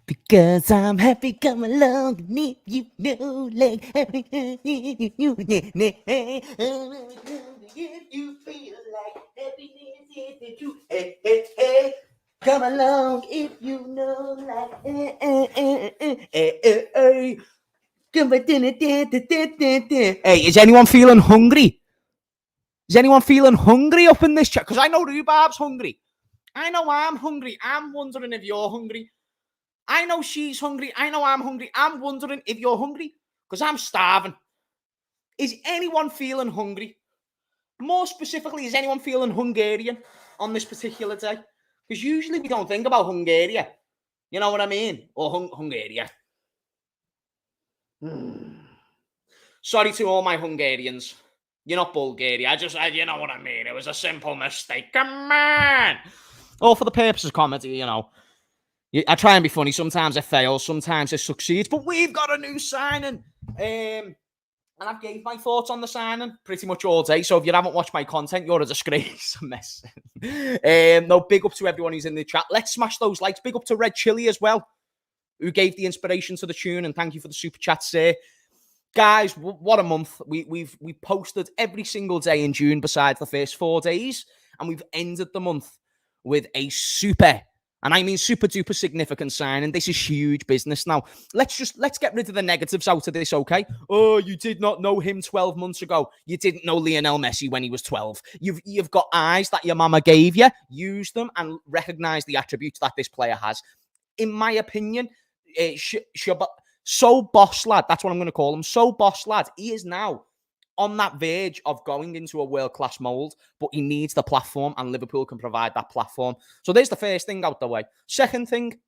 Because I'm happy, come along and if you know, like happy, if you feel like happiness is the truth, hey, hey, hey. Come along if you know, like, Hey, is anyone feeling hungry? Is anyone feeling hungry up in this chat? Because I know Rhubarb's hungry. I know I'm hungry. I'm wondering if you're hungry. I know she's hungry. I know I'm hungry. I'm wondering if you're hungry because I'm starving. Is anyone feeling hungry? More specifically, is anyone feeling Hungarian on this particular day? Because usually we don't think about Hungary. You know what I mean? Or Hungary. Sorry to all my Hungarians. You're not Bulgaria. You know what I mean. It was a simple mistake. Come on. All for the purposes of comedy, you know. I try and be funny. Sometimes it fails. Sometimes it succeeds. But we've got a new signing. And I've gave my thoughts on the signing pretty much all day. So if you haven't watched my content, you're a disgrace. I'm messing. No, big up to everyone who's in the chat. Let's smash those likes. Big up to Red Chili as well, who gave the inspiration to the tune. And thank you for the super chats there. Guys, what a month. We've posted every single day in June besides the first 4 days. And we've ended the month with a super, and I mean super duper significant signing. This is huge business. Now, let's get rid of the negatives out of this, okay? Oh, you did not know him 12 months ago. You didn't know Lionel Messi when he was 12. You've got eyes that your mama gave you. Use them and recognize the attributes that this player has. In my opinion, SZOBOSZLAI, that's what I'm going to call him. SZOBOSZLAI, he is now on that verge of going into a world-class mould, but he needs the platform, and Liverpool can provide that platform. So there's the first thing out the way. Second thing,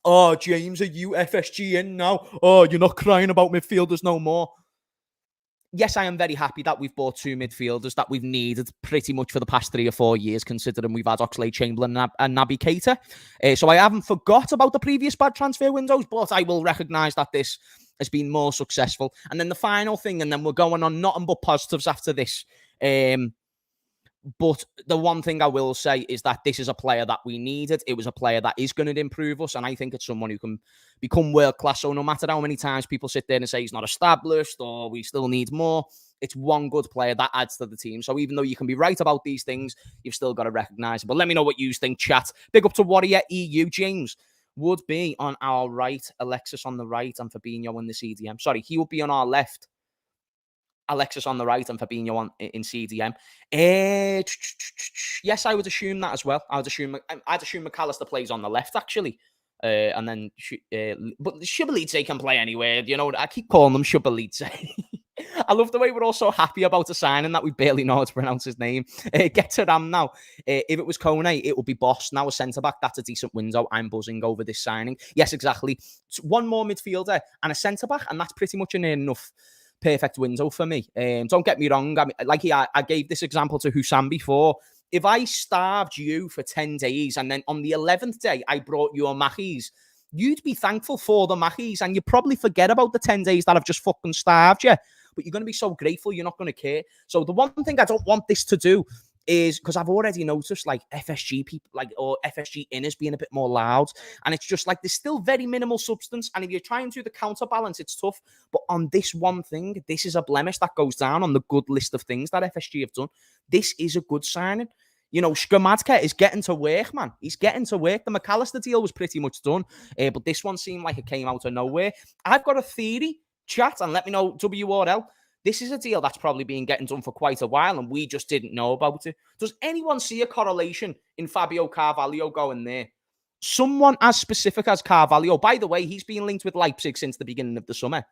oh, James, are you FSG in now? Oh, you're not crying about midfielders no more. Yes, I am very happy that we've bought 2 midfielders that we've needed pretty much for the past 3 or 4 years, considering we've had Oxlade-Chamberlain and Naby Keita. So I haven't forgot about the previous bad transfer windows, but I will recognise that this has been more successful. And then the final thing, and then we're going on nothing but positives after this. But the one thing I will say is that this is a player that we needed. It was a player that is going to improve us, and I think it's someone who can become world-class. So no matter how many times people sit there and say he's not established or we still need more, it's one good player that adds to the team. So even though you can be right about these things, you've still got to recognise it. But let me know what you think, chat. Big up to Warrior EU. James would be on our right, Alexis on the right, and Fabinho in the CDM. Sorry, he would be on our left, Alexis on the right, and Fabinho in CDM. Yes, I would assume that as well. I'd assume McAllister plays on the left, actually. And then, but Shubalitse can play anywhere. You know, I keep calling them Shubalitse. I love the way we're all so happy about a signing that we barely know how to pronounce his name. Get to Ram now. If it was Kone, it would be Boss. Now a centre-back, that's a decent window. I'm buzzing over this signing. Yes, exactly. It's one more midfielder and a centre-back, and that's pretty much enough perfect window for me. Don't get me wrong. I gave this example to Hussam before. If I starved you for 10 days and then on the 11th day I brought you a Mahis, you'd be thankful for the Mahis and you'd probably forget about the 10 days that I've just fucking starved you. But you're going to be so grateful, you're not going to care. So the one thing I don't want this to do is, because I've already noticed like FSG people, or FSG inners being a bit more loud, and it's just like there's still very minimal substance, and if you're trying to do the counterbalance, it's tough. But on this one thing, this is a blemish that goes down on the good list of things that FSG have done. This is a good signing. You know, Shkamadka is getting to work, man. He's getting to work. The McAllister deal was pretty much done, but this one seemed like it came out of nowhere. I've got a theory, chat, and let me know, WRL. This is a deal that's probably been getting done for quite a while, and we just didn't know about it. Does anyone see a correlation in Fabio Carvalho going there? Someone as specific as Carvalho. By the way, he's been linked with Leipzig since the beginning of the summer.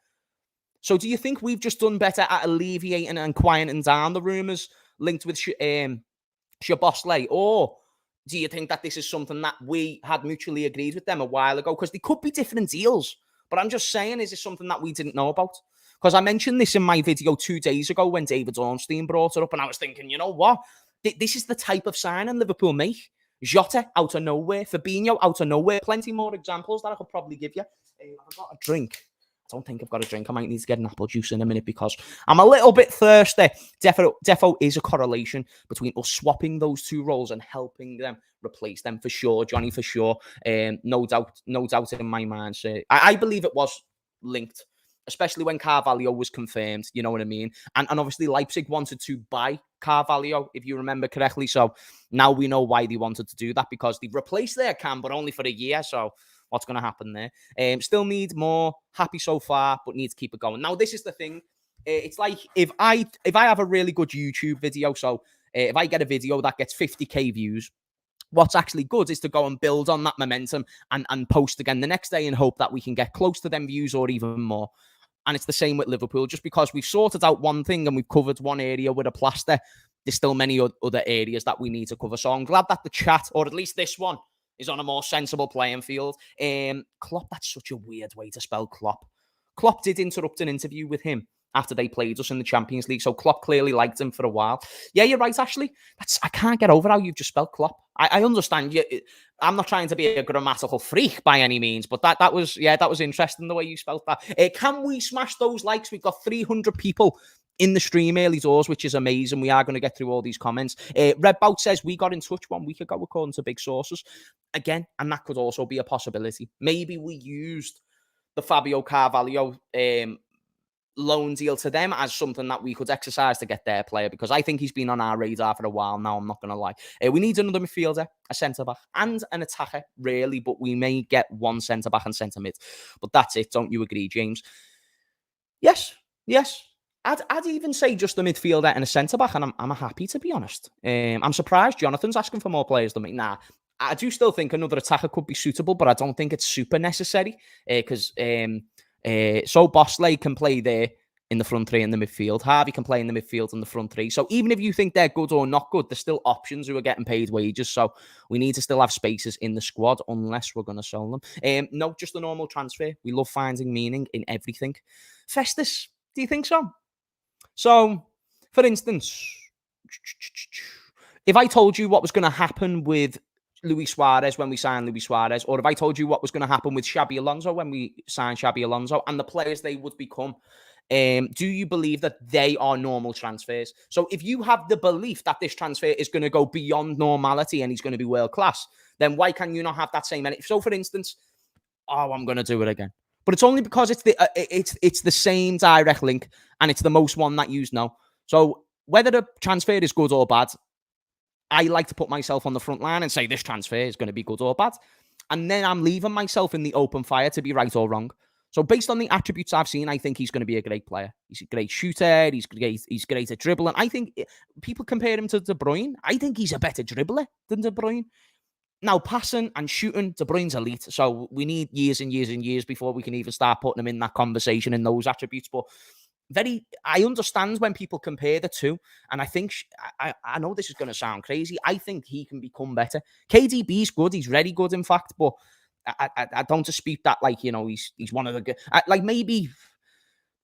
So do you think we've just done better at alleviating and quieting down the rumours linked with SZOBOSZLAI? Or do you think that this is something that we had mutually agreed with them a while ago? Because they could be different deals. But I'm just saying, is it something that we didn't know about? Because I mentioned this in my video 2 days ago when David Ornstein brought it up, and I was thinking, you know what? This is the type of signing Liverpool make. Jota out of nowhere, Fabinho out of nowhere. Plenty more examples that I could probably give you. I've got a drink. don't think I've got a drink. I might need to get an apple juice in a minute because I'm a little bit thirsty. Defo is a correlation between us swapping those two roles and helping them replace them for sure. Johnny, for sure. No doubt in my mind. So I believe it was linked, especially when Carvalho was confirmed. You know what I mean? And obviously Leipzig wanted to buy Carvalho, if you remember correctly. So now we know why they wanted to do that, because they replaced their Cam, but only for a year. So what's going to happen there? Still need more. Happy so far, but need to keep it going. Now, this is the thing. It's like if I have a really good YouTube video, so if I get a video that gets 50k views, what's actually good is to go and build on that momentum and post again the next day and hope that we can get close to them views or even more. And it's the same with Liverpool. Just because we've sorted out one thing and we've covered one area with a plaster, there's still many other areas that we need to cover. So I'm glad that the chat, or at least this one, is on a more sensible playing field. Klopp, that's such a weird way to spell Klopp. Klopp did interrupt an interview with him after they played us in the Champions League, so Klopp clearly liked him for a while. Yeah, you're right, Ashley. I can't get over how you've just spelled Klopp. I understand you. I'm not trying to be a grammatical freak by any means, but that was interesting the way you spelled that. Can we smash those likes? We've got 300 people in the stream early doors, which is amazing. We are going to get through all these comments. Redbout says we got in touch 1 week ago, according to big sources. Again, and that could also be a possibility. Maybe we used the Fabio Carvalho loan deal to them as something that we could exercise to get their player, because I think he's been on our radar for a while now. I'm not going to lie. We need another midfielder, a centre-back, and an attacker, really, but we may get one centre-back and centre-mid. But that's it. Don't you agree, James? Yes. I'd even say just a midfielder and a centre-back, and I'm happy, to be honest. I'm surprised Jonathan's asking for more players than me. Nah, I do still think another attacker could be suitable, but I don't think it's super necessary, because SZOBOSZLAI can play there in the front three in the midfield. Harvey can play in the midfield in the front three. So even if you think they're good or not good, there's still options who are getting paid wages. So we need to still have spaces in the squad unless we're going to sell them. No, just a normal transfer. We love finding meaning in everything. Festus, do you think so? So, for instance, if I told you what was going to happen with Luis Suarez when we signed Luis Suarez, or if I told you what was going to happen with Xabi Alonso when we signed Xabi Alonso and the players they would become, do you believe that they are normal transfers? So if you have the belief that this transfer is going to go beyond normality and he's going to be world class, then why can you not have that same energy? So for instance, I'm going to do it again. But it's only because it's the same direct link and it's the most one that you know. So whether the transfer is good or bad, I like to put myself on the front line and say this transfer is going to be good or bad. And then I'm leaving myself in the open fire to be right or wrong. So based on the attributes I've seen, I think he's going to be a great player. He's a great shooter. He's great at dribbling. I think people compare him to De Bruyne. I think he's a better dribbler than De Bruyne. Now, passing and shooting, De Bruyne's elite. So we need years and years and years before we can even start putting him in that conversation in those attributes. But I understand when people compare the two. And I think, I know this is going to sound crazy. I think he can become better. KDB's good. He's very good, in fact. But I don't dispute that, like, you know, he's one of the good, like maybe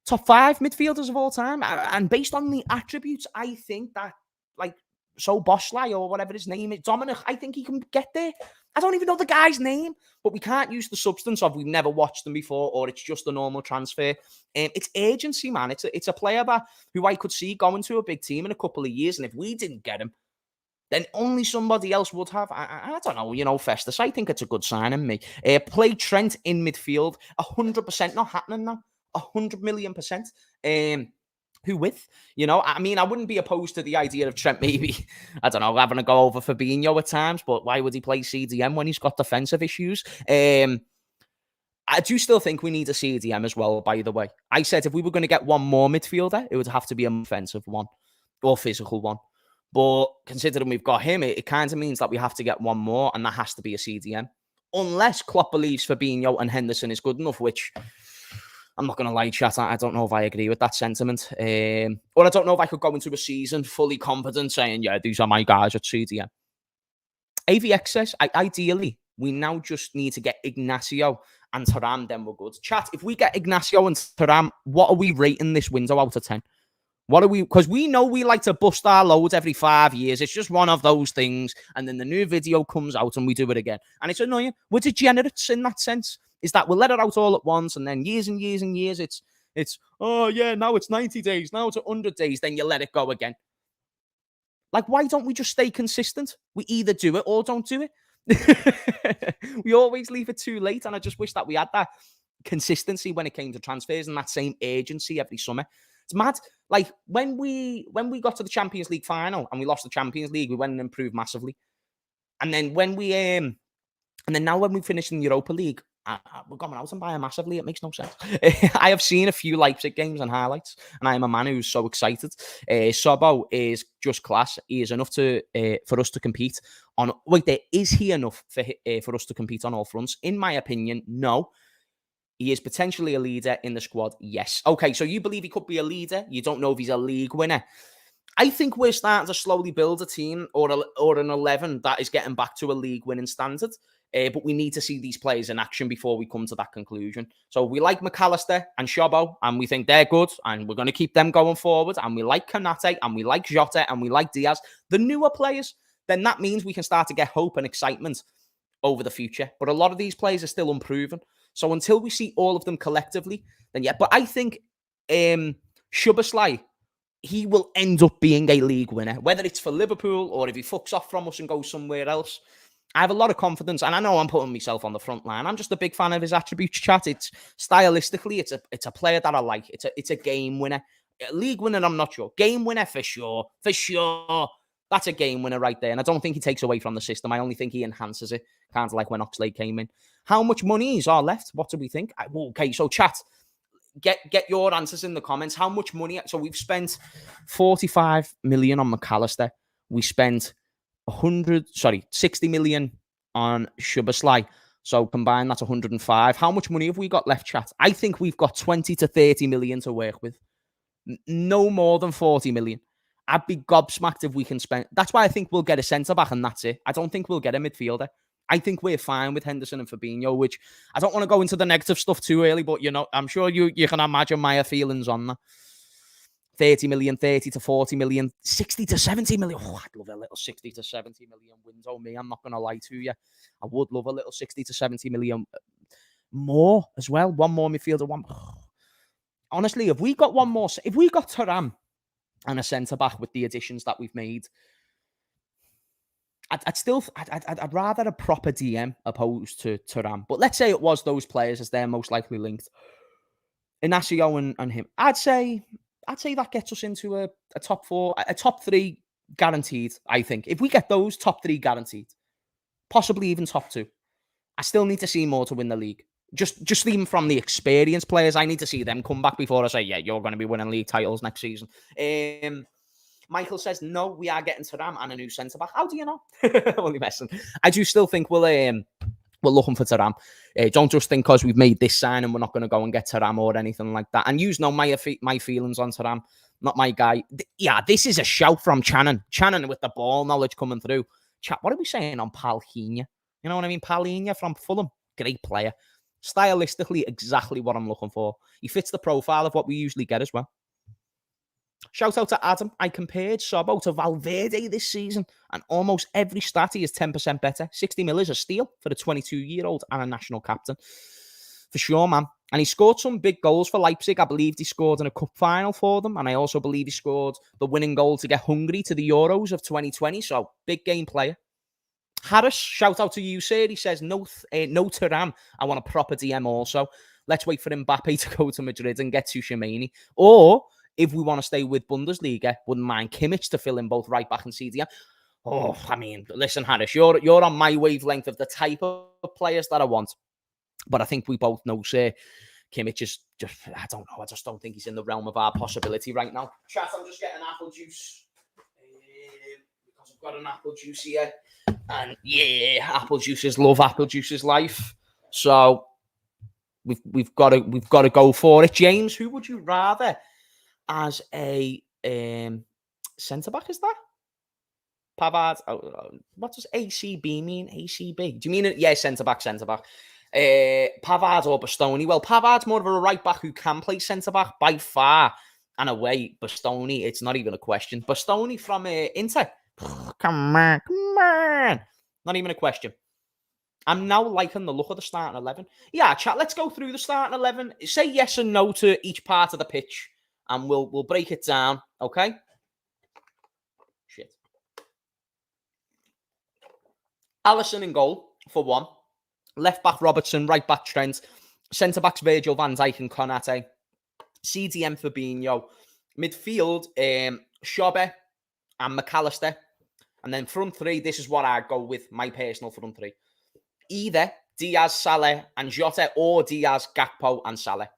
top 5 midfielders of all time. And based on the attributes, I think that, like, SZOBOSZLAI or whatever his name is, Dominic, I think he can get there. I don't even know the guy's name, but we can't use the substance of we've never watched them before, or it's just a normal transfer. It's agency, man. It's a player who I could see going to a big team in a couple of years, and if we didn't get him, then only somebody else would have. I don't know, you know, Festus. I think it's a good signing, me. Play Trent in midfield, 100% not happening now. 100 million percent. Who with? You know, I mean, I wouldn't be opposed to the idea of Trent maybe, I don't know, having a go over Fabinho at times, but why would he play CDM when he's got defensive issues? I do still think we need a CDM as well, by the way. I said if we were going to get one more midfielder, it would have to be an offensive one or physical one. But considering we've got him, it kind of means that we have to get one more, and that has to be a CDM. Unless Klopp believes Fabinho and Henderson is good enough, which I'm not going to lie, chat. I don't know if I agree with that sentiment. Or I don't know if I could go into a season fully confident saying, yeah, these are my guys at CDM. AVX says, ideally, we now just need to get Ignacio and Thuram, then we're good. Chat, if we get Ignacio and Thuram, what are we rating this window out of 10? What are we? Because we know we like to bust our loads every 5 years. It's just one of those things. And then the new video comes out and we do it again. And it's annoying. We're degenerates in that sense. is that we'll let it out all at once, and then years and years and years, it's oh yeah, now it's 90 days, now it's 100 days, then you let it go again. Like, why don't we just stay consistent? We either do it or don't do it. We always leave it too late, and I just wish that we had that consistency when it came to transfers and that same agency every summer. It's mad. Like, when we got to the Champions League final and we lost the Champions League, we went and improved massively. And then now when we finish in the Europa League, we're going out and buying massively. It makes no sense. I have seen a few Leipzig games and highlights, and I am a man who's so excited. Sobo is just class. He is enough to for us to compete on. Wait, there is he enough for us to compete on all fronts? In my opinion, no. He is potentially a leader in the squad. Yes. Okay, so you believe he could be a leader. You don't know if he's a league winner. I think we're starting to slowly build a team or an 11 that is getting back to a league winning standard. But we need to see these players in action before we come to that conclusion. So we like McAllister and Shobo, and we think they're good, and we're going to keep them going forward. And we like Konate, and we like Jota, and we like Diaz. The newer players, then that means we can start to get hope and excitement over the future. But a lot of these players are still unproven. So until we see all of them collectively, then yeah. But I think SZOBOSZLAI, he will end up being a league winner, whether it's for Liverpool or if he fucks off from us and goes somewhere else. I have a lot of confidence, and I know I'm putting myself on the front line. I'm just a big fan of his attributes, chat. It's stylistically, it's a player that I like. It's a game winner. League winner, I'm not sure. Game winner for sure. For sure. That's a game winner right there. And I don't think he takes away from the system. I only think he enhances it. Kind of like when Oxlade came in. How much money is our left? What do we think? Okay, so chat, get your answers in the comments. How much money? So we've spent 45 million on McAllister. We spent 60 million on SZOBOSZLAI. So combined, that's 105. How much money have we got left, chat? I think we've got 20 to 30 million to work with. No more than 40 million. I'd be gobsmacked if we can spend. That's why I think we'll get a centre-back and that's it. I don't think we'll get a midfielder. I think we're fine with Henderson and Fabinho, which I don't want to go into the negative stuff too early, but, you know, I'm sure you can imagine my feelings on that. 30 million, 30 to 40 million, 60 to 70 million. Oh, I'd love a little 60 to 70 million window. Me, I'm not going to lie to you. I would love a little 60 to 70 million more as well. One more midfielder. Honestly, if we got Thuram and a centre-back with the additions that we've made, I'd rather a proper DM opposed to Thuram. But let's say it was those players as they're most likely linked. Inacio and him. I'd say that gets us into a top four, a top three guaranteed, I think. If we get those, top three guaranteed. Possibly even top two. I still need to see more to win the league. Just even from the experienced players, I need to see them come back before I say, yeah, you're going to be winning league titles next season. Michael says, no, we are getting Thuram and a new centre-back. How do you know? Only messing. I do still think we're looking for Thuram. Don't just think because we've made this sign and we're not going to go and get Thuram or anything like that. And you know my feelings on Thuram. Not my guy. Yeah, this is a shout from Channon. Channon with the ball knowledge coming through. Chat, what are we saying on Palhinha? You know what I mean? Palhinha from Fulham. Great player. Stylistically, exactly what I'm looking for. He fits the profile of what we usually get as well. Shout out to Adam. I compared Sobo to Valverde this season, and almost every stat he is 10% better. 60 mil is a steal for the 22-year-old and a national captain. For sure, man. And he scored some big goals for Leipzig. I believe he scored in a cup final for them, and I also believe he scored the winning goal to get Hungary to the Euros of 2020. So, big game player. Harris, shout out to you, sir. He says, no Thuram. I want a proper DM also. Let's wait for Mbappe to go to Madrid and get Tchouaméni. Or, if we want to stay with Bundesliga, wouldn't mind Kimmich to fill in both right back and CDM. Oh, I mean, listen, Harris, you're on my wavelength of the type of players that I want. But I think we both know, sir, Kimmich is just, I don't know. I just don't think he's in the realm of our possibility right now. Chat, I'm just getting apple juice. Because I've got an apple juice here. And yeah, apple juices love, apple juices life. So we've got to go for it. James, who would you rather as a centre-back, is that? Pavard. What does ACB mean? ACB. Do you mean it? Yeah, centre-back. Pavard or Bastoni? Well, Pavard's more of a right-back who can play centre-back by far and away. Bastoni, it's not even a question. Bastoni from Inter. Come on. Not even a question. I'm now liking the look of the starting 11. Yeah, chat. Let's go through the starting 11. Say yes and no to each part of the pitch, and we'll break it down. Okay. Shit. Alisson in goal for one. Left back Robertson, right back Trent, centre backs Virgil van Dijk and Konate. CDM Fabinho. Midfield, Shobe and McAllister. And then front three, this is what I'd go with, my personal front three. Either Diaz, Salah and Jota, or Diaz, Gakpo and Salah.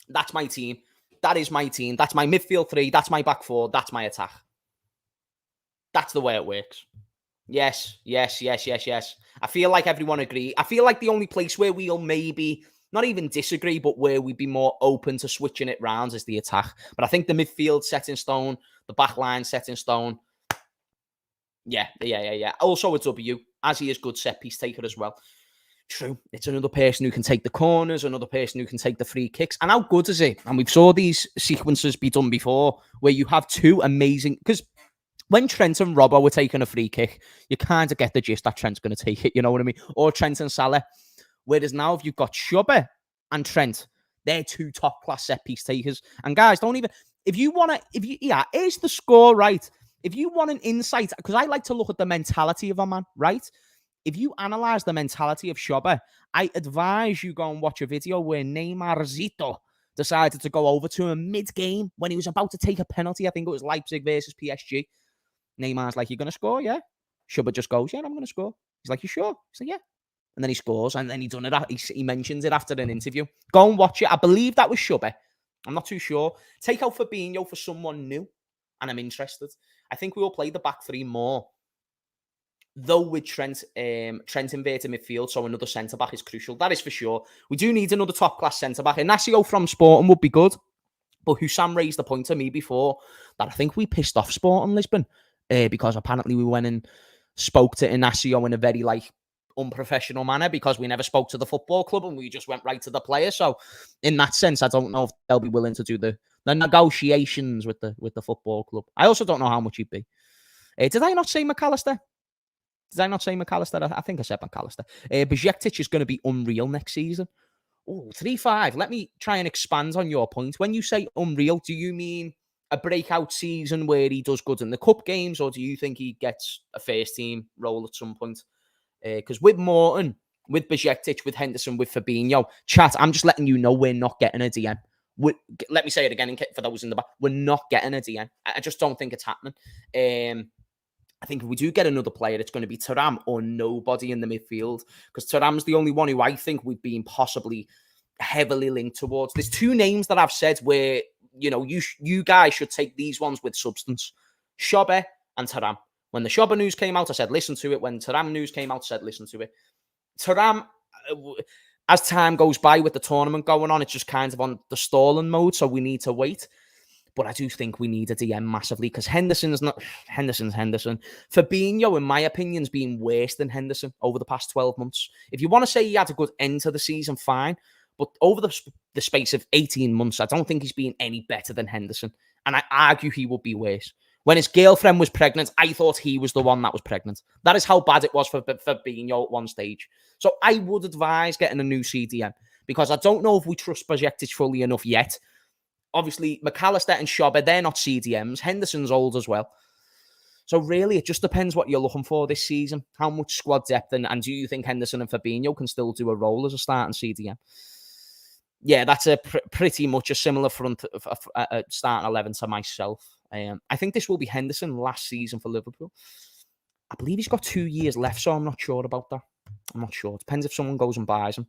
That's my team. That is my team. That's my midfield three. That's my back four. That's my attack. That's the way it works. Yes. I feel like everyone agree. I feel like the only place where we'll maybe not even disagree, but where we'd be more open to switching it round is the attack. But I think the midfield set in stone, the back line set in stone. Yeah. Also a W, as he is good set piece taker as well. True. It's another person who can take the corners, another person who can take the free kicks. And how good is it? And we've saw these sequences be done before where you have two amazing... Because when Trent and Robbo were taking a free kick, you kind of get the gist that Trent's going to take it, you know what I mean? Or Trent and Salah. Whereas now, if you've got Shobe and Trent, they're two top-class set-piece takers. And guys, don't even... Is the score right? If you want an insight, because I like to look at the mentality of a man, right? If you analyse the mentality of Shobe, I advise you go and watch a video where Neymar Zito decided to go over to him mid-game when he was about to take a penalty. I think it was Leipzig versus PSG. Neymar's like, "You're going to score, yeah?" Shobe just goes, "Yeah, I'm going to score." He's like, "You sure?" He's like, "Yeah." And then he scores, and then he mentions it after an interview. Go and watch it. I believe that was Shobe. I'm not too sure. Take out Fabinho for someone new, and I'm interested. I think we will play the back three more. Though with Trent inverted midfield, so another centre-back is crucial. That is for sure. We do need another top-class centre-back. Inacio from Sporting would be good. But Hussam raised the point to me before that I think we pissed off Sporting Lisbon because apparently we went and spoke to Inacio in a very, unprofessional manner because we never spoke to the football club and we just went right to the player. So in that sense, I don't know if they'll be willing to do the negotiations with the football club. I also don't know how much he'd be. Did I not say McAllister? I think I said McAllister. Bajcetic is going to be unreal next season. Oh, 3-5. Let me try and expand on your point. When you say unreal, do you mean a breakout season where he does good in the cup games, or do you think he gets a first team role at some point? Because with Morton, with Bajcetic, with Henderson, with Fabinho, chat, I'm just letting you know we're not getting a DM. Let me say it again for those in the back. We're not getting a DM. I just don't think it's happening. I think if we do get another player, it's going to be Thuram or nobody in the midfield, because Thuram's the only one who I think we've been possibly heavily linked towards. There's two names that I've said where, you guys should take these ones with substance. Shobe and Thuram. When the Shobe news came out, I said, listen to it. When Thuram news came out, I said, listen to it. Thuram, as time goes by with the tournament going on, it's just kind of on the stalling mode, so we need to wait. But I do think we need a DM massively because Henderson's Henderson. Fabinho, in my opinion, has been worse than Henderson over the past 12 months. If you want to say he had a good end to the season, fine. But over the space of 18 months, I don't think he's been any better than Henderson. And I argue he would be worse. When his girlfriend was pregnant, I thought he was the one that was pregnant. That is how bad it was for Fabinho at one stage. So I would advise getting a new CDM because I don't know if we trust Bajcetic fully enough yet. Obviously, McAllister and Shobe, they're not CDMs. Henderson's old as well. So really, it just depends what you're looking for this season. How much squad depth, and do you think Henderson and Fabinho can still do a role as a starting CDM? Yeah, that's a pretty much a similar front starting 11 to myself. I think this will be Henderson last season for Liverpool. I believe he's got 2 years left, so I'm not sure about that. I'm not sure. It depends if someone goes and buys him.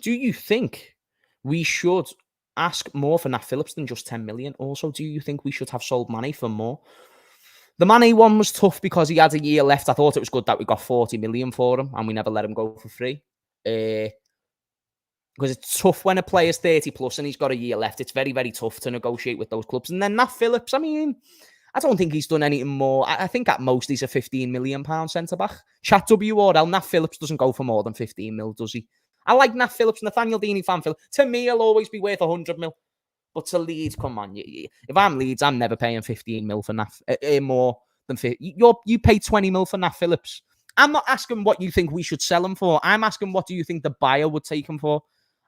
Do you think we should ask more for Nat Phillips than just 10 million? Also, do you think we should have sold Mane for more? The Mane one was tough because he had a year left. I thought it was good that we got 40 million for him and we never let him go for free. Because it's tough when a player's 30 plus and he's got a year left. It's very, very tough to negotiate with those clubs. And then Nat Phillips, I mean, I don't think he's done anything more. I think at most he's a £15 million centre-back. Chat WRL, Nat Phillips doesn't go for more than 15 mil, does he? I like Nat Phillips, Nathaniel Deeney fan. To me, he'll always be worth 100 mil. But to Leeds, come on. If I'm Leeds, I'm never paying 15 mil for Nat. More than 50. You pay 20 mil for Nat Phillips. I'm not asking what you think we should sell him for. I'm asking what do you think the buyer would take him for?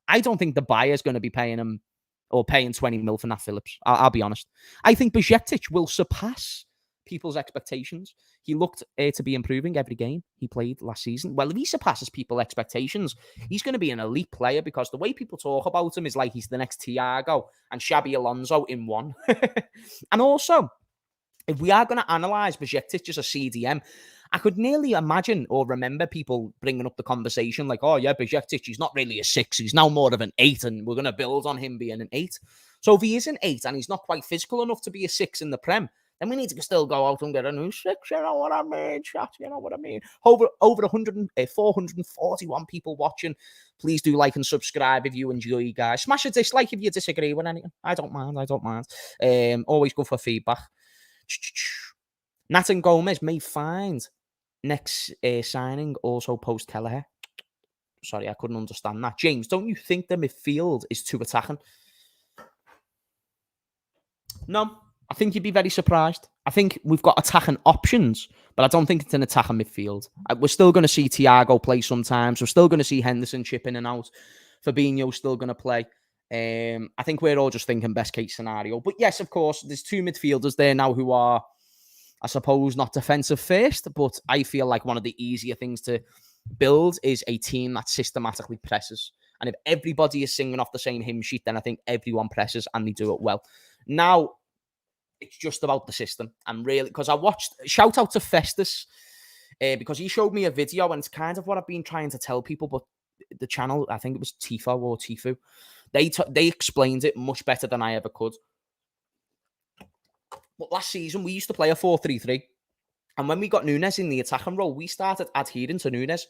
I don't think the buyer's going to be paying him or paying 20 mil for Nat Phillips. I'll be honest. I think Bajcetic will surpass people's expectations. He looked to be improving every game he played last season. Well, if he surpasses people's expectations, he's going to be an elite player because the way people talk about him is like he's the next Thiago and Xabi Alonso in one. And also, if we are going to analyse Bajcetic as a CDM, I could nearly imagine or remember people bringing up the conversation like, oh, yeah, Bajcetic, he's not really a 6. He's now more of an 8, and we're going to build on him being an 8. So if he is an 8 and he's not quite physical enough to be a 6 in the Prem, then we need to still go out and get a new 6. You know what I mean, chat? You know what I mean? Over 441 people watching. Please do like and subscribe if you enjoy, guys. Smash a dislike if you disagree with anything. I don't mind. Always good for feedback. Nathan Gomez may find next signing also post Kelleher. Sorry, I couldn't understand that. James, don't you think the midfield is too attacking? No, I think you'd be very surprised. I think we've got attacking options, but I don't think it's an attacking midfield. We're still going to see Thiago play sometimes. We're still going to see Henderson chip in and out. Fabinho's still going to play. I think we're all just thinking best case scenario. But yes, of course, there's 2 midfielders there now who are, I suppose, not defensive first, but I feel like one of the easier things to build is a team that systematically presses. And if everybody is singing off the same hymn sheet, then I think everyone presses and they do it well. Now, it's just about the system. And really, because I watched, shout out to Festus, because he showed me a video, and it's kind of what I've been trying to tell people, but the channel, I think it was Tifo or Tifu, they explained it much better than I ever could. But last season, we used to play a 4-3-3. And when we got Nunes in the attacking role, we started adhering to Nunes.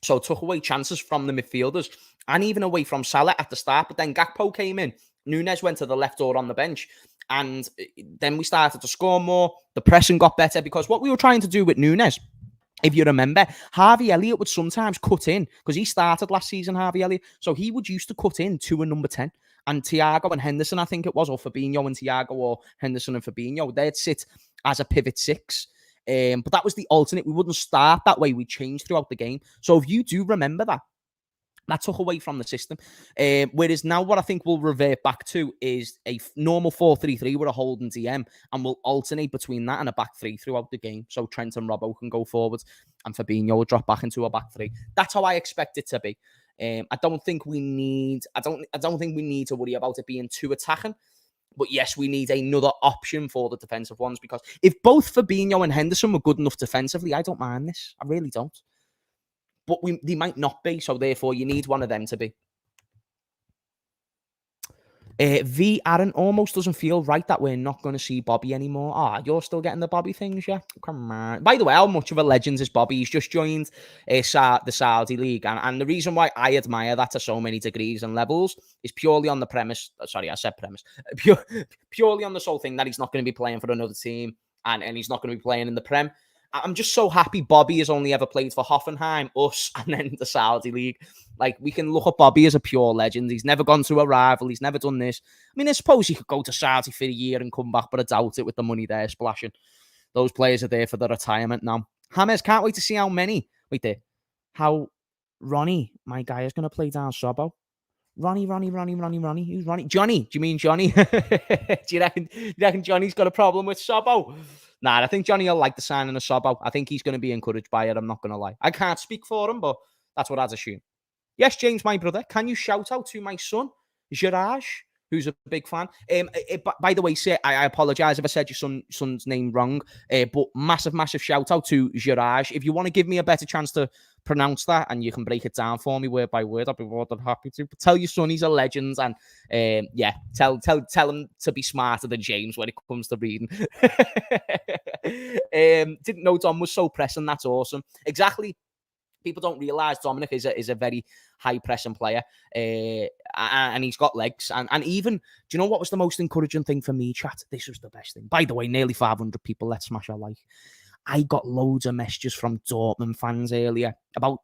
So it took away chances from the midfielders and even away from Salah at the start. But then Gakpo came in. Nunes went to the left or on the bench. And then we started to score more. The pressing got better because what we were trying to do with Nunes, if you remember, Harvey Elliott would sometimes cut in because he started last season, Harvey Elliott. So he would used to cut in to a number 10. And Thiago and Henderson, I think it was, or Fabinho and Thiago, or Henderson and Fabinho, they'd sit as a pivot 6. But that was the alternate. We wouldn't start that way. We changed throughout the game. So if you do remember that, that took away from the system. Whereas now what I think we'll revert back to is a normal 4-3-3 with a holding DM, and we'll alternate between that and a back 3 throughout the game. So Trent and Robbo can go forward and Fabinho will drop back into a back 3. That's how I expect it to be. I don't think we need to worry about it being too attacking. But yes, we need another option for the defensive ones, because if both Fabinho and Henderson were good enough defensively, I don't mind this. I really don't. But they might not be, so therefore you need one of them to be. V. Aaron almost doesn't feel right that we're not going to see Bobby anymore. You're still getting the Bobby things, yeah? Come on. By the way, how much of a legend is Bobby? He's just joined the Saudi League. And the reason why I admire that to so many degrees and levels is purely on the premise. Sorry, I said premise. Purely on the sole thing that he's not going to be playing for another team and he's not going to be playing in the Prem. I'm just so happy Bobby has only ever played for Hoffenheim, us, and then the Saudi League. Like, we can look at Bobby as a pure legend. He's never gone to a rival. He's never done this. I mean, I suppose he could go to Saudi for a year and come back, but I doubt it with the money there splashing. Those players are there for the retirement now. Hamez, can't wait to see how many. Wait there. How Ronnie, my guy, is going to play down Sobo. Ronnie. Who's Ronnie? Johnny. Do you mean Johnny? Do you reckon Johnny's got a problem with Sobo? Nah, I think Johnny will like the signing of Sobo. I think he's going to be encouraged by it. I'm not going to lie. I can't speak for him, but that's what I'd assume. Yes, James, my brother, can you shout out to my son, Jiraj, who's a big fan? By the way, sir, I apologize if I said your son's name wrong, but massive shout out to Jiraj. If you want to give me a better chance to pronounce that and you can break it down for me word by word, I'll be more than happy to. But tell your son he's a legend, and tell him to be smarter than James when it comes to reading. Didn't know Dom was so pressing. That's awesome. Exactly. People don't realise Dominic is a very high pressing player, and he's got legs. And even, do you know what was the most encouraging thing for me, chat? This was the best thing. By the way, nearly 500 people. Let's smash our like. I got loads of messages from Dortmund fans earlier, about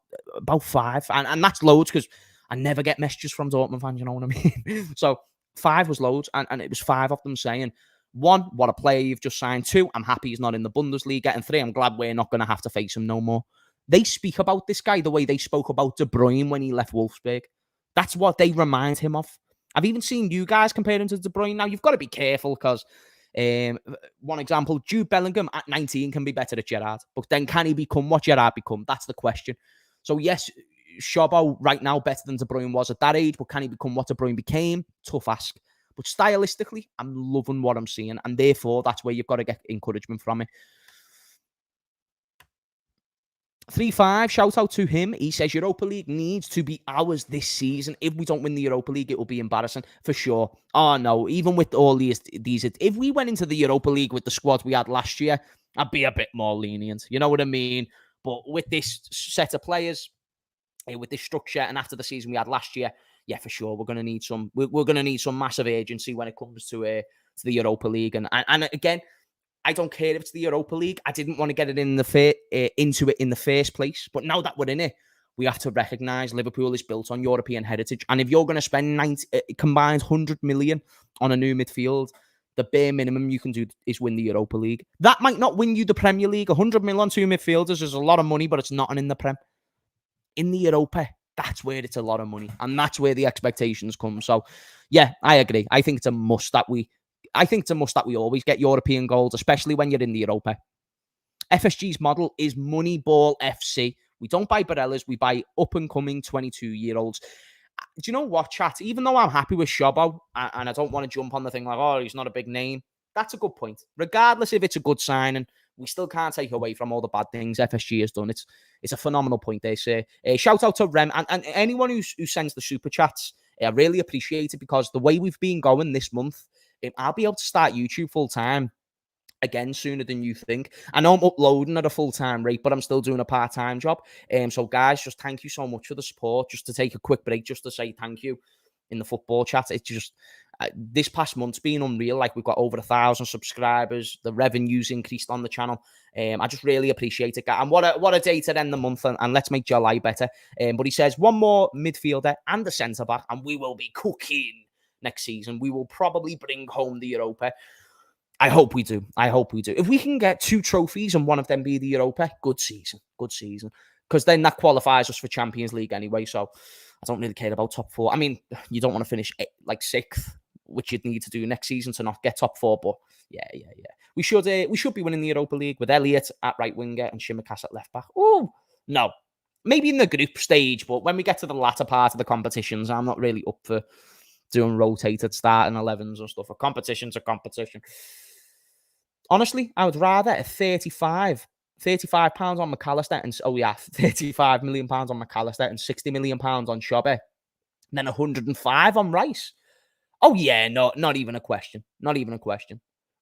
5, and that's loads because I never get messages from Dortmund fans. You know what I mean? So 5 was loads, and it was 5 of them saying, 1, what a player you've just signed. 2, I'm happy he's not in the Bundesliga. And 3, I'm glad we're not going to have to face him no more. They speak about this guy the way they spoke about De Bruyne when he left Wolfsburg. That's what they remind him of. I've even seen you guys compare him to De Bruyne. Now, you've got to be careful because, one example, Jude Bellingham at 19 can be better at Gerrard. But then can he become what Gerrard become? That's the question. So, yes, Shobo right now better than De Bruyne was at that age, but can he become what De Bruyne became? Tough ask. But stylistically, I'm loving what I'm seeing. And therefore, that's where you've got to get encouragement from it. 3-5, shout out to him. He says Europa League needs to be ours this season. If we don't win the Europa League, it will be embarrassing for sure. Oh no, even with all these, if we went into the Europa League with the squad we had last year, I'd be a bit more lenient. You know what I mean? But with this set of players, with this structure, and after the season we had last year, yeah, for sure, we're gonna need some. We're gonna need some massive agency when it comes to the Europa League, and again, I don't care if it's the Europa League. I didn't want to get it into it in the first place. But now that we're in it, we have to recognise Liverpool is built on European heritage. And if you're going to spend combined 100 million on a new midfield, the bare minimum you can do is win the Europa League. That might not win you the Premier League. 100 million on two midfielders is a lot of money, but it's not in the Prem. In the Europa, that's where it's a lot of money. And that's where the expectations come. So, yeah, I agree. I think it's a must that we always get European goals, especially when you're in the Europa. FSG's model is Moneyball FC. We don't buy Barellas, we buy up-and-coming 22-year-olds. Do you know what, chat? Even though I'm happy with Shobo, and I don't want to jump on the thing like, oh, he's not a big name, that's a good point. Regardless if it's a good signing, we still can't take away from all the bad things FSG has done. It's a phenomenal point, they say. Shout out to Rem, and anyone who sends the super chats, I really appreciate it, because the way we've been going this month, I'll be able to start YouTube full-time again sooner than you think. I know I'm uploading at a full-time rate, but I'm still doing a part-time job. So, guys, just thank you so much for the support. Just to take a quick break, just to say thank you in the football chat. It's just, this past month's been unreal. Like, we've got over 1,000 subscribers. The revenue's increased on the channel. I just really appreciate it. And what a day to end the month, and let's make July better. But he says, one more midfielder and a centre-back, and we will be cooking next season. We will probably bring home the Europa. I hope we do. If we can get 2 trophies and one of them be the Europa, good season. Because then that qualifies us for Champions League anyway. So I don't really care about top 4. I mean, you don't want to finish 6th, which you'd need to do next season to not get top 4. But yeah. We should be winning the Europa League with Elliott at right winger and Shimikas at left back. Oh no, maybe in the group stage, but when we get to the latter part of the competitions, I'm not really up for doing rotated starting 11s and stuff. A competition's a competition. Honestly, I would rather a 35 pounds on McAllister and 35 million pounds on McAllister and 60 million pounds on Shobe than 105 on Rice. Oh yeah, no, not even a question.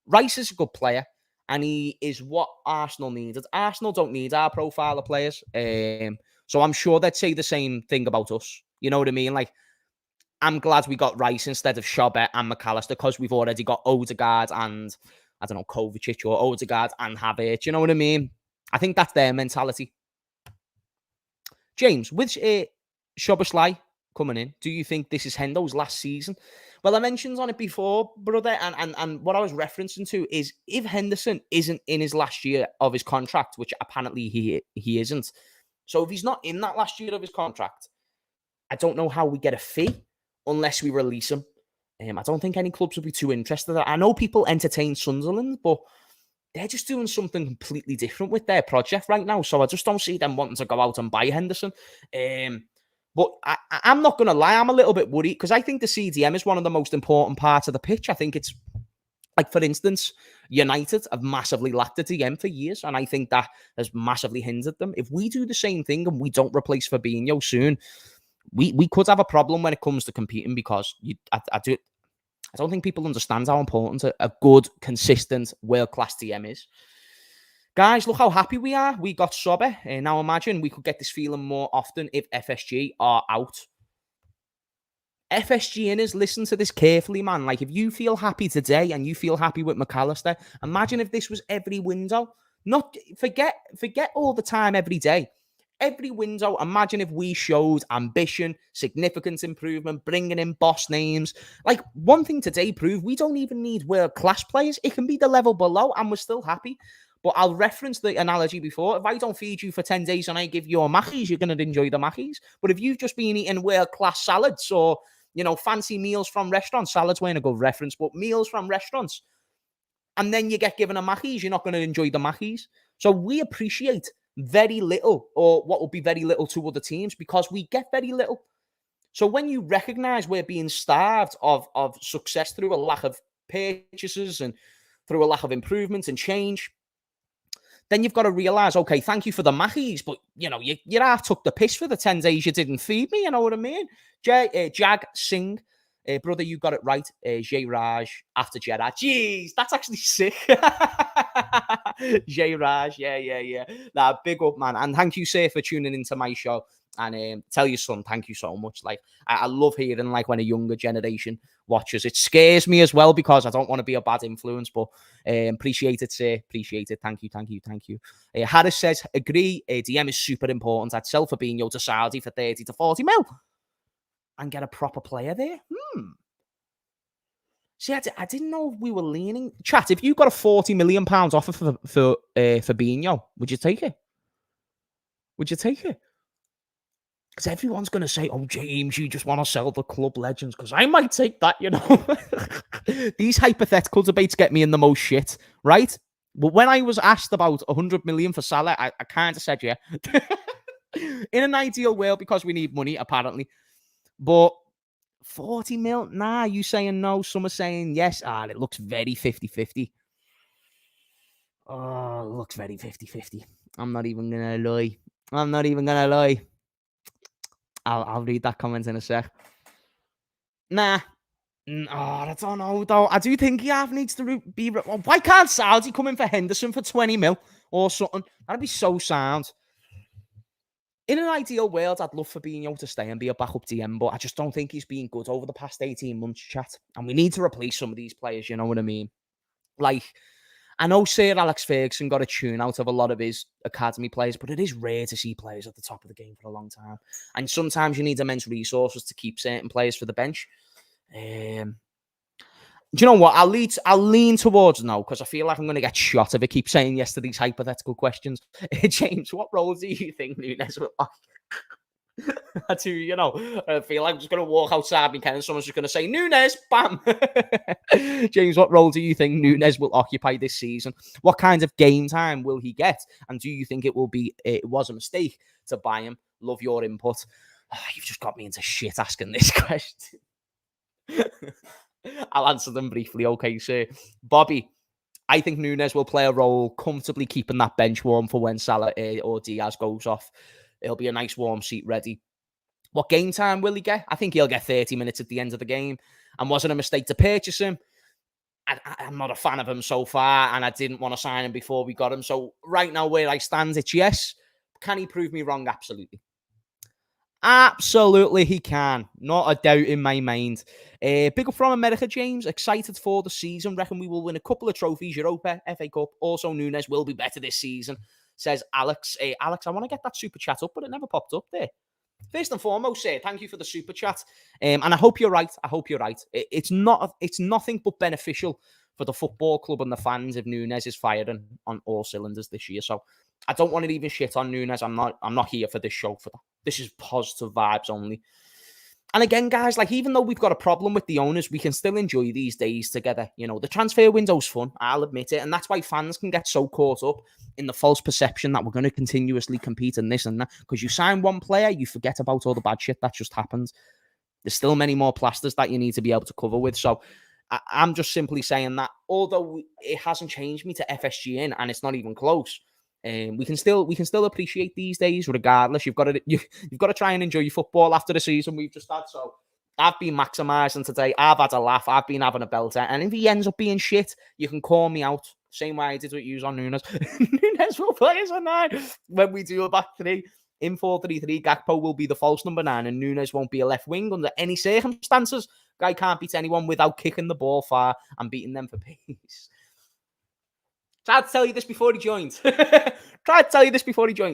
Rice is a good player, and he is what Arsenal needed. Arsenal don't need our profile of players. So I'm sure they'd say the same thing about us. You know what I mean? Like, I'm glad we got Rice instead of Shobe and McAllister, because we've already got Odegaard and, I don't know, Kovacic, or Odegaard and Havertz. You know what I mean? I think that's their mentality. James, with SZOBOSZLAI coming in, do you think this is Hendo's last season? Well, I mentioned on it before, brother, and what I was referencing to is, if Henderson isn't in his last year of his contract, which apparently he isn't, so if he's not in that last year of his contract, I don't know how we get a fee unless we release him. I don't think any clubs would be too interested. I know people entertain Sunderland, but they're just doing something completely different with their project right now. So I just don't see them wanting to go out and buy Henderson. But I'm not going to lie, I'm a little bit worried, because I think the CDM is one of the most important parts of the pitch. I think it's, like, for instance, United have massively lacked a DM for years, and I think that has massively hindered them. If we do the same thing and we don't replace Fabinho soon, we could have a problem when it comes to competing, because I don't think people understand how important a good, consistent, world-class DM is. Guys, look how happy we are. We got Sobe. Now imagine we could get this feeling more often if FSG are out. FSG inners, listen to this carefully, man. Like, if you feel happy today and you feel happy with McAllister, imagine if this was every window. Not forget all the time, every day. Every window, imagine if we showed ambition, significant improvement, bringing in boss names. Like, one thing today proved, we don't even need world-class players. It can be the level below and we're still happy. But I'll reference the analogy before. If I don't feed you for 10 days and I give you a Mackies, you're going to enjoy the Mackies. But if you've just been eating world-class salads or, fancy meals from restaurants, salads weren't a good reference, but meals from restaurants, and then you get given a Mackies, you're not going to enjoy the Mackies. So we appreciate very little, or what will be very little to other teams, because we get very little. So when you recognize we're being starved of success through a lack of purchases and through a lack of improvement and change, then you've got to realize, okay, thank you for the Mackies, but, you half took the piss for the 10 days you didn't feed me, you know what I mean? Jag Singh, brother, you got it right. Jay Raj after Gerard. Jeez, that's actually sick. Jay Raj, yeah. Nah, big up, man. And thank you, sir, for tuning into my show. And tell your son, thank you so much. Like, I love hearing, like, when a younger generation watches. It scares me as well, because I don't want to be a bad influence, but appreciate it, sir. Appreciate it. Thank you. Harris says, agree, DM is super important. I'd sell Fabinho to Saudi for 30 to 40 mil and get a proper player there. See, I didn't know we were leaning. Chat, if you got a £40 million offer for Fabinho, would you take it? Because everyone's going to say, oh, James, you just want to sell the club legends. Because I might take that, These hypothetical debates get me in the most shit, right? But when I was asked about 100 million for Salah, I kind of said, yeah. In an ideal world, because we need money, apparently. But 40 mil? Nah, you saying no. Some are saying yes. It looks very 50-50. Oh, it looks very 50-50. I'm not even going to lie. I'll read that comment in a sec. Nah. I don't know, though. I do think Yav needs to be... Why can't Saudi come in for Henderson for 20 mil or something? That'd be so sound. In an ideal world, I'd love Fabinho to stay and be a backup DM, but I just don't think he's been good over the past 18 months, chat. And we need to replace some of these players, you know what I mean? Like, I know Sir Alex Ferguson got a tune out of a lot of his academy players, but it is rare to see players at the top of the game for a long time. And sometimes you need immense resources to keep certain players for the bench. Do you know what? I'll lean towards no, because I feel like I'm going to get shot if I keep saying yes to these hypothetical questions. James, what role do you think Nunes will play? I feel like I'm just going to walk outside and someone's just going to say, Nunes, bam! James, what role do you think Nunes will occupy this season? What kind of game time will he get? And do you think it was a mistake to buy him? Love your input. You've just got me into shit asking this question. I'll answer them briefly, okay, sir. Bobby, I think Nunes will play a role comfortably keeping that bench warm for when Salah or Diaz goes off. It'll be a nice warm seat ready. What game time will he get? I think he'll get 30 minutes at the end of the game. And was it a mistake to purchase him? I'm not a fan of him so far, and I didn't want to sign him before we got him. So right now, where I stand, it's yes. Can he prove me wrong? Absolutely. Absolutely, he can. Not a doubt in my mind. Big up from America, James. Excited for the season. Reckon we will win a couple of trophies, Europa, FA Cup. Also, Nunes will be better this season, says Alex. Alex, I want to get that super chat up, but it never popped up there. First and foremost, thank you for the super chat. And I hope you're right. It's nothing but beneficial for the football club and the fans if Nunes is firing on all cylinders this year. So I don't want to even shit on Nunes. I'm not here for this show for that. This is positive vibes only. And again, guys, like, even though we've got a problem with the owners, we can still enjoy these days together. The transfer window's fun. I'll admit it. And that's why fans can get so caught up in the false perception that we're going to continuously compete in this and that. Because you sign one player, you forget about all the bad shit that just happens. There's still many more plasters that you need to be able to cover with. So I'm just simply saying that although it hasn't changed me to FSG in, and it's not even close, we can still appreciate these days regardless. You've got to try and enjoy your football after the season we've just had. So I've been maximising today. I've had a laugh. I've been having a belter. And if he ends up being shit, you can call me out. Same way I did with you on Nunes. Nunes will play as a 9 when we do a back 3. In 4-3-3, Gakpo will be the false number 9 and Nunes won't be a left wing under any circumstances. Guy can't beat anyone without kicking the ball far and beating them for pace. Tried to tell you this before he joined.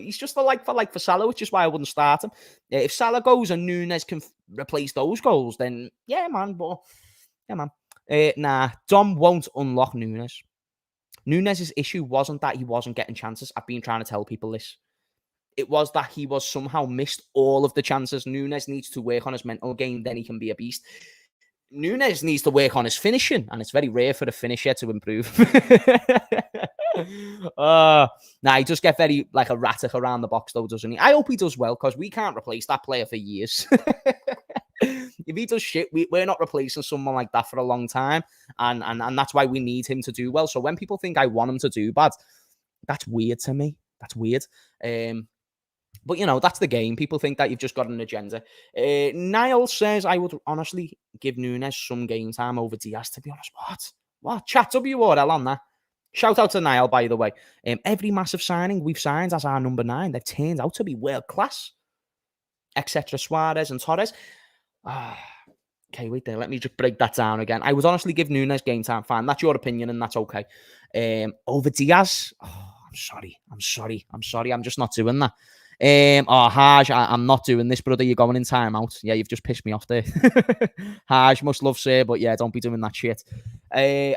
He's just a like for Salah, which is why I wouldn't start him. If Salah goes and Nunes can replace those goals, then yeah, man. Nah, Dom won't unlock Nunes. Nunez's issue wasn't that he wasn't getting chances. I've been trying to tell people this. It was that he was somehow missed all of the chances. Nunez needs to work on his mental game, then he can be a beast. Nunez needs to work on his finishing, and it's very rare for a finisher to improve. He just get very like erratic around the box, though, doesn't he? I hope he does well, because we can't replace that player for years. If he does shit, we're not replacing someone like that for a long time, and that's why we need him to do well. So when people think I want him to do bad, that's weird to me. That's weird. But, that's the game. People think that you've just got an agenda. Niall says, I would honestly give Nunez some game time over Diaz, to be honest. What? Chat WRL on that. Shout out to Niall, by the way. Every massive signing we've signed as our number 9, they've turned out to be world class. Etc. Suarez and Torres. Okay, wait there. Let me just break that down again. I would honestly give Nunez game time. Fine. That's your opinion, and that's okay. Over Diaz. I'm sorry. I'm just not doing that. Haj, I'm not doing this, brother. You're going in timeout. Yeah, you've just pissed me off there. Haj, much love, sir, but yeah, don't be doing that shit. I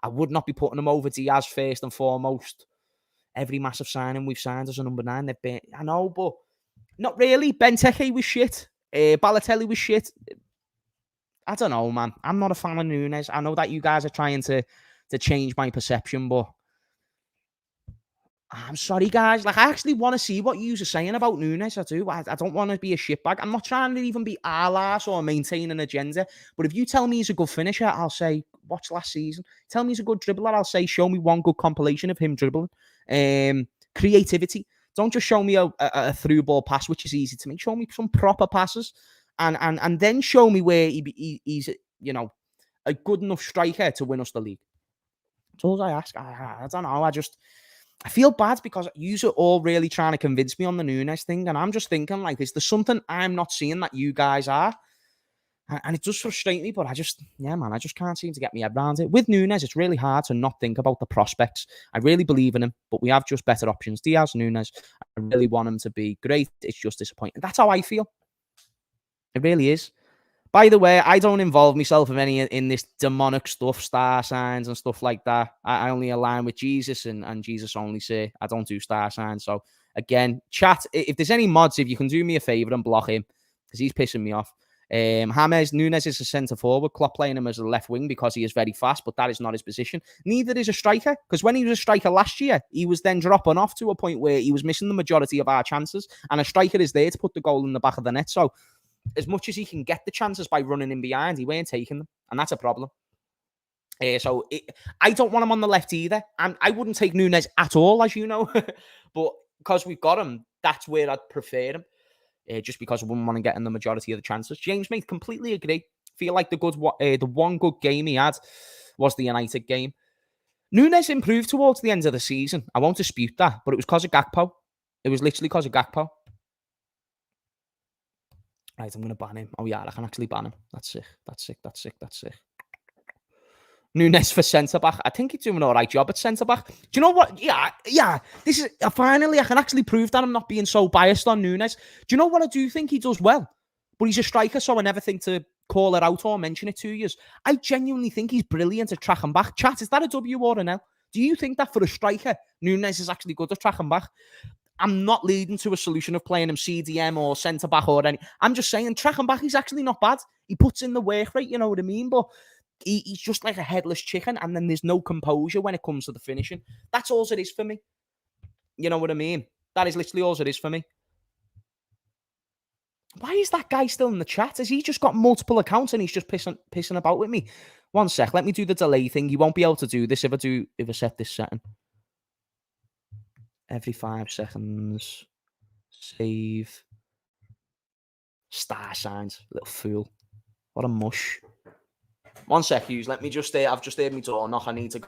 would not be putting him over Diaz first and foremost. Every massive signing we've signed as a number 9, they've been. I know, but not really. Benteke was shit. Balotelli was shit. I don't know, man. I'm not a fan of Nunez. I know that you guys are trying to change my perception, but I'm sorry, guys. Like, I actually want to see what you are saying about Nunez. I do. I don't want to be a shitbag. I'm not trying to even be alas or maintain an agenda. But if you tell me he's a good finisher, I'll say, watch last season. Tell me he's a good dribbler, I'll say, show me one good compilation of him dribbling. Creativity. Don't just show me a through ball pass, which is easy to make. Show me some proper passes, and then show me where he's a good enough striker to win us the league. That's all I ask. I don't know. I feel bad because you are all really trying to convince me on the Nunez thing, and I'm just thinking, like, is there something I'm not seeing that you guys are? And it does frustrate me, but I just can't seem to get my head around it. With Nunez, it's really hard to not think about the prospects. I really believe in him, but we have just better options. Diaz, Nunez, I really want him to be great. It's just disappointing. That's how I feel. It really is. By the way, I don't involve myself in this demonic stuff, star signs and stuff like that. I only align with Jesus and Jesus only say. I don't do star signs. So, again, chat, if there's any mods, if you can do me a favour and block him, because he's pissing me off. Hamez, Nunez is a centre forward. Klopp playing him as a left wing because he is very fast, but that is not his position. Neither is a striker, because when he was a striker last year, he was then dropping off to a point where he was missing the majority of our chances, and a striker is there to put the goal in the back of the net. So, as much as he can get the chances by running in behind, he weren't taking them, and that's a problem. I don't want him on the left either. I wouldn't take Nunez at all, as you know, but because we've got him, that's where I'd prefer him. Just because I wouldn't want to get in the majority of the chances. James, mate, completely agree. Feel like the one good game he had was the United game. Nunez improved towards the end of the season. I won't dispute that, but it was because of Gakpo. It was literally because of Gakpo. Right, I'm going to ban him. Oh, yeah, I can actually ban him. That's sick. Nunez for centre-back. I think he's doing an all right job at centre-back. Do you know what? Yeah. This is finally, I can actually prove that I'm not being so biased on Nunez. Do you know what I do think he does well? But he's a striker, so I never think to call it out or mention it to you. I genuinely think he's brilliant at tracking back. Chat, is that a W or an L? Do you think that for a striker, Nunez is actually good at tracking back? I'm not leading to a solution of playing him CDM or centre-back or any. I'm just saying, tracking back, he's actually not bad. He puts in the work rate, you know what I mean? But he's just like a headless chicken, and then there's no composure when it comes to the finishing. That's all it is for me. You know what I mean? That is literally all it is for me. Why is that guy still in the chat? Has he just got multiple accounts and he's just pissing about with me? One sec, let me do the delay thing. You won't be able to do this if I set this setting. Every 5 seconds. Save. Star signs. Little fool. What a mush. One sec, Hughes. Let me just I've just heard me door knock. I need to go.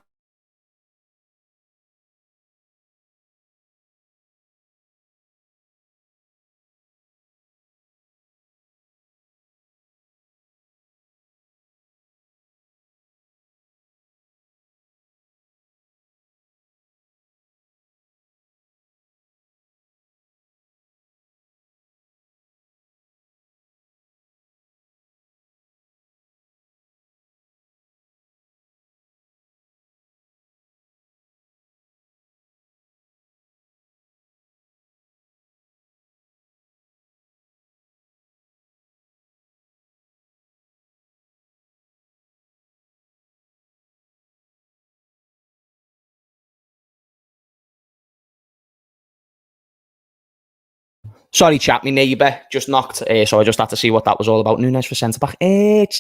Sorry, chat. My neighbour just knocked, so I just had to see what that was all about. Nunes for centre back. What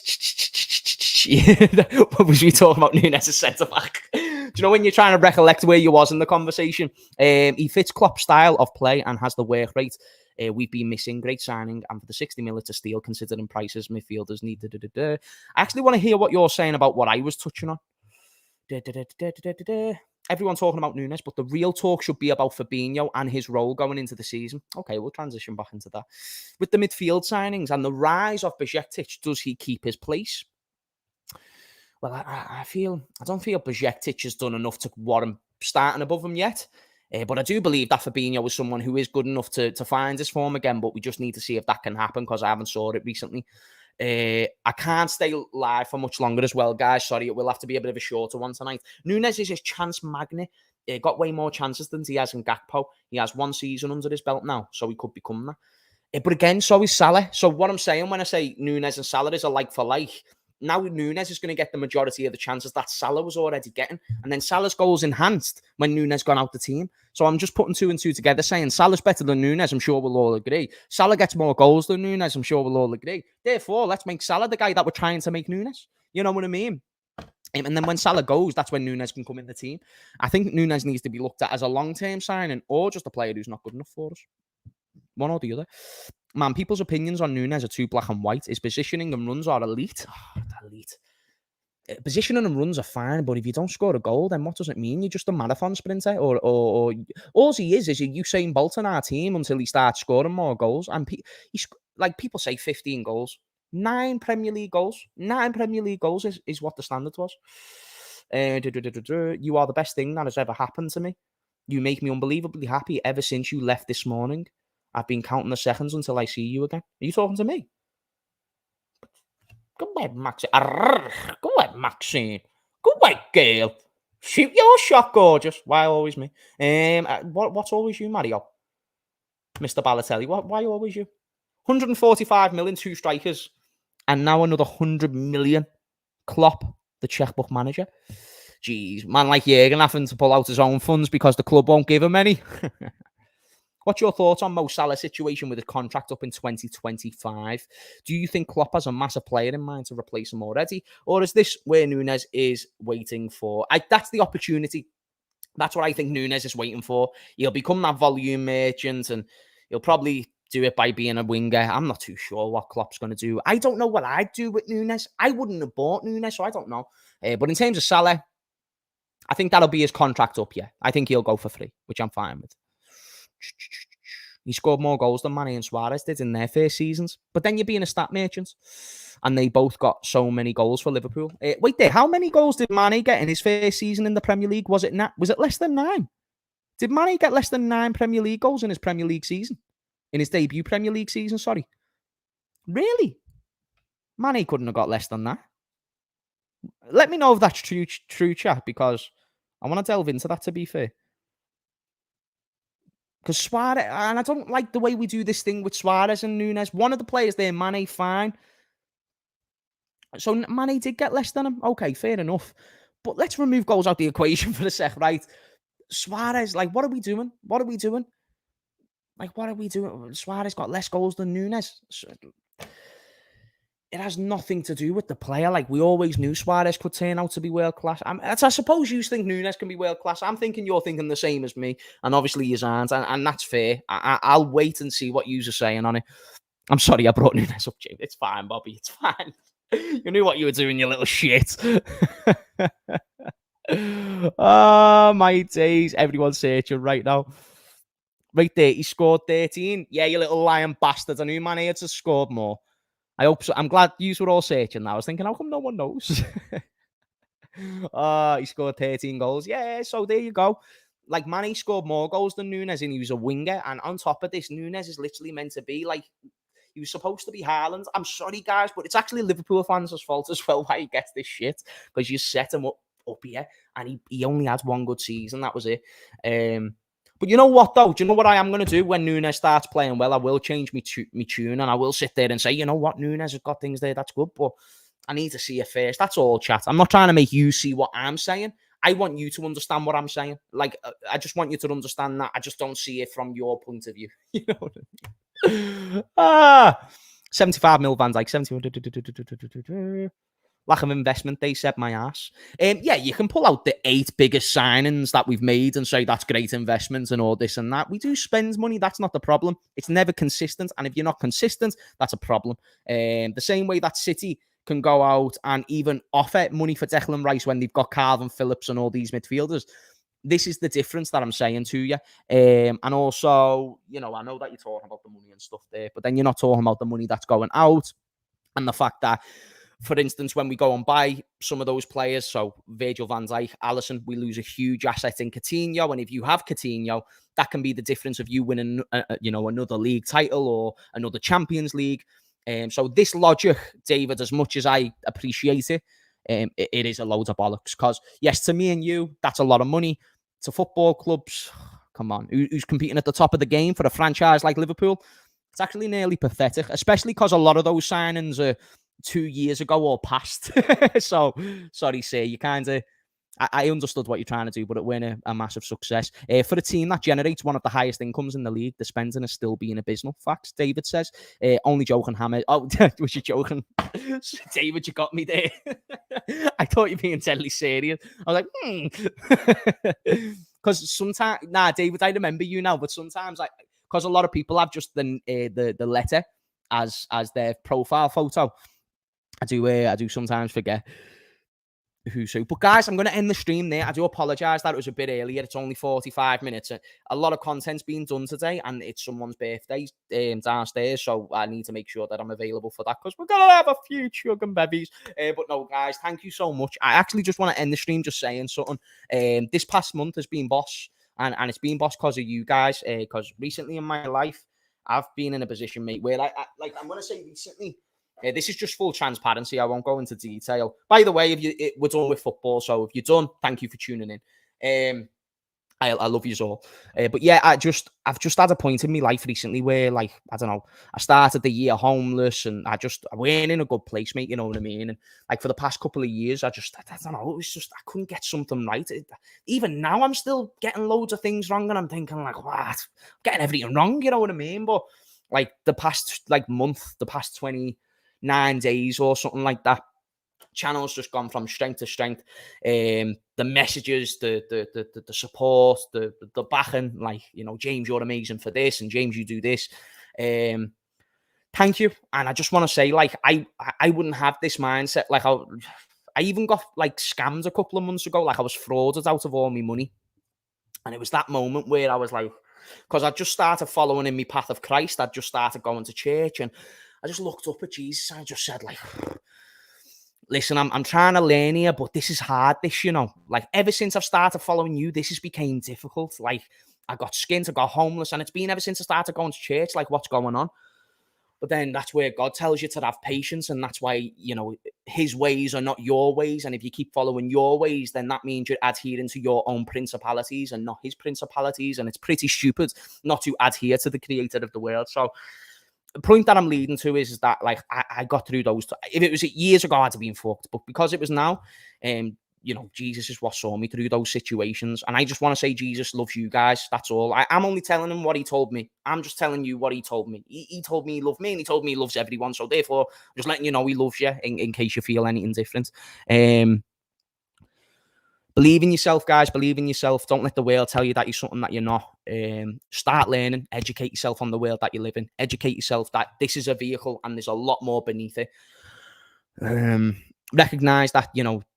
was we talking about? Nunes as centre back. Do you know when you're trying to recollect where you was in the conversation? He fits Klopp's style of play and has the work rate. We've been missing. Great signing, and for the 60 million to steal, considering prices midfielders need. I actually want to hear what you're saying about what I was touching on. Everyone talking about Nunes, but the real talk should be about Fabinho and his role going into the season. Okay, we'll transition back into that. With the midfield signings and the rise of Bajcetic, does he keep his place? Well, I don't feel Bajcetic has done enough to warrant starting above him yet. But I do believe that Fabinho is someone who is good enough to find his form again, but we just need to see if that can happen because I haven't saw it recently. I can't stay live for much longer as well, guys. Sorry, it will have to be a bit of a shorter one tonight. Nunes is his chance magnet. Got way more chances than he has in Gakpo. He has one season under his belt now, so he could become that. But again, so is Salah. So what I'm saying when I say Nunes and Salah is a like for like, now Nunes is going to get the majority of the chances that Salah was already getting. And then Salah's goals enhanced when Nunes gone out the team. So I'm just putting 2 and 2 together saying Salah's better than Nunes. I'm sure we'll all agree. Salah gets more goals than Nunes. I'm sure we'll all agree. Therefore, let's make Salah the guy that we're trying to make Nunes. You know what I mean? And then when Salah goes, that's when Nunes can come in the team. I think Nunes needs to be looked at as a long-term signing or just a player who's not good enough for us. One or the other. Man, people's opinions on Nunes are too black and white. His positioning and runs are elite. Elite. Positioning and runs are fine, but if you don't score a goal, then what does it mean? You're just a marathon sprinter, or all he is a Usain Bolt on our team until he starts scoring more goals. And he's like people say, 15 goals, 9 Premier League goals, 9 Premier League goals is what the standard was. You are the best thing that has ever happened to me. You make me unbelievably happy ever since you left this morning. I've been counting the seconds until I see you again. Are you talking to me? Go away, Maxine. Go away, Maxine. Go away, girl. Shoot your shot, gorgeous. Why always me? What's always you, Mario? Mr. Balotelli. Why always you? 145 million, 2 strikers. And now another 100 million. Klopp, the checkbook manager. Jeez, man like Jurgen having to pull out his own funds because the club won't give him any. What's your thoughts on Mo Salah's situation with his contract up in 2025? Do you think Klopp has a massive player in mind to replace him already? Or is this where Nunes is waiting for? That's the opportunity. That's what I think Nunes is waiting for. He'll become that volume merchant and he'll probably do it by being a winger. I'm not too sure what Klopp's going to do. I don't know what I'd do with Nunes. I wouldn't have bought Nunes, so I don't know. But in terms of Salah, I think that'll be his contract up, yeah. I think he'll go for free, which I'm fine with. He scored more goals than Mane and Suarez did in their first seasons. But then you're being a stat merchant. And they both got so many goals for Liverpool. Wait there, how many goals did Mane get in his first season in the Premier League? Was it less than 9? Did Mane get less than 9 Premier League goals in his Premier League season? In his debut Premier League season, sorry. Really? Mane couldn't have got less than that. Let me know if that's true, chat, because I want to delve into that, to be fair. Because Suarez, and I don't like the way we do this thing with Suarez and Nunes. One of the players there, Mane, fine. So Mane did get less than him. Okay, fair enough. But let's remove goals out the equation for a sec, right? Suarez, like, what are we doing? What are we doing? Suarez got less goals than Nunes. It has nothing to do with the player. Like, we always knew Suarez could turn out to be world class. I suppose you think Nunes can be world class. I'm thinking you're thinking the same as me. And obviously you aren't. And that's fair. I'll wait and see what you are saying on it. I'm sorry I brought Nunes up, James. It's fine, Bobby. It's fine. You knew what you were doing, you little shit. Oh, my days. Everyone's searching right now. Right there, he scored 13. Yeah, you little lying bastard. I knew Man had to scored more. I hope so. I'm glad you were all searching now. I was thinking, how come no one knows? He scored 13 goals. Yeah, so there you go. Like, Mane scored more goals than Nunes, and he was a winger. And on top of this, Nunes is literally meant to be like, he was supposed to be Haaland. I'm sorry, guys, but it's actually Liverpool fans' fault as well why he gets this shit. Because you set him up here, and he only had one good season. That was it. But you know what, though? Do you know what I am going to do when Nunes starts playing well? I will change my tune, and I will sit there and say, you know what, Nunes has got things there, that's good, but I need to see it first. That's all, chat. I'm not trying to make you see what I'm saying. I want you to understand what I'm saying. Like, I just want you to understand that I just don't see it from your point of view. You know what I mean? ah, 75 mil Van Dijk, 70. Lack of investment, they said my ass. Yeah, you can pull out the 8 biggest signings that we've made and say that's great investment and all this and that. We do spend money. That's not the problem. It's never consistent. And if you're not consistent, that's a problem. The same way that City can go out and even offer money for Declan Rice when they've got Calvin Phillips and all these midfielders. This is the difference that I'm saying to you. And also, I know that you're talking about the money and stuff there, but then you're not talking about the money that's going out and the fact that, for instance, when we go and buy some of those players, so Virgil van Dijk, Alisson, we lose a huge asset in Coutinho. And if you have Coutinho, that can be the difference of you winning, another league title or another Champions League. So this logic, David, as much as I appreciate it, it is a load of bollocks. Because yes, to me and you, that's a lot of money. To football clubs, come on, who's competing at the top of the game for a franchise like Liverpool? It's actually nearly pathetic, especially because a lot of those signings are 2 years ago or past. So, sorry, sir, you kind of... I understood what you're trying to do, but it weren't a massive success. For a team that generates one of the highest incomes in the league, the spending is still being abysmal. Facts, David says. Only joking, Hamez. Oh, was you joking? David, you got me there. I thought you were being deadly serious. I was like, Because sometimes... Nah, David, I remember you now, but sometimes, because a lot of people have just the letter as their profile photo, I do sometimes forget who's who. But guys, I'm going to end the stream there. I do apologise that it was a bit earlier. It's only 45 minutes. A lot of content's being done today, and it's someone's birthday downstairs, so I need to make sure that I'm available for that, because we're going to have a few chug and bevies. But no, guys, thank you so much. I actually just want to end the stream just saying something. This past month has been boss, and it's been boss because of you guys, because recently in my life, I've been in a position, mate, where I'm going to say recently, this is just full transparency. I won't go into detail. By the way, we're done with football, so if you're done, thank you for tuning in. I love you all. But yeah, I've just had a point in my life recently where, I don't know, I started the year homeless and I weren't in a good place, mate, you know what I mean? And for the past couple of years, I don't know, it was just, I couldn't get something right. Even now, I'm still getting loads of things wrong and I'm thinking what? I'm getting everything wrong, you know what I mean? But the past month, the past 29 days or something like that, channel's just gone from strength to strength. The messages, the support, the backing, James, you're amazing for this, and James, you do this. Thank you. And I just want to say, I wouldn't have this mindset. I even got scammed a couple of months ago. I was frauded out of all my money. And it was that moment where I was because I just started following in my path of Christ. I just started going to church, and I just looked up at Jesus and I just said, listen, I'm trying to learn here, but this is hard, ever since I've started following you, this has become difficult. I got skint, I got homeless, and it's been ever since I started going to church, what's going on? But then that's where God tells you to have patience, and that's why, his ways are not your ways, and if you keep following your ways, then that means you're adhering to your own principalities and not his principalities, and it's pretty stupid not to adhere to the creator of the world. So the point that I'm leading to is that I got through those. If it was years ago, I'd have been fucked. But because it was now, Jesus is what saw me through those situations. And I just want to say Jesus loves you guys. That's all. I'm only telling him what he told me. I'm just telling you what he told me. He told me he loved me, and he told me he loves everyone. So therefore, just letting you know he loves you in case you feel anything different. Believe in yourself, guys. Believe in yourself. Don't let the world tell you that you're something that you're not. Start learning. Educate yourself on the world that you live in. Educate yourself that this is a vehicle and there's a lot more beneath it. Recognize that,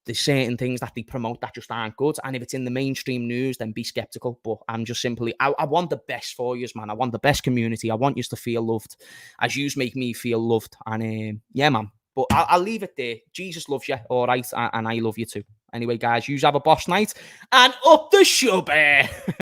there's certain things that they promote that just aren't good. And if it's in the mainstream news, then be skeptical. But I'm just simply, I want the best for you, man. I want the best community. I want you to feel loved as you make me feel loved. And yeah, man. But I'll leave it there. Jesus loves you, all right? And I love you too. Anyway, guys, you have a boss night and up the shubber.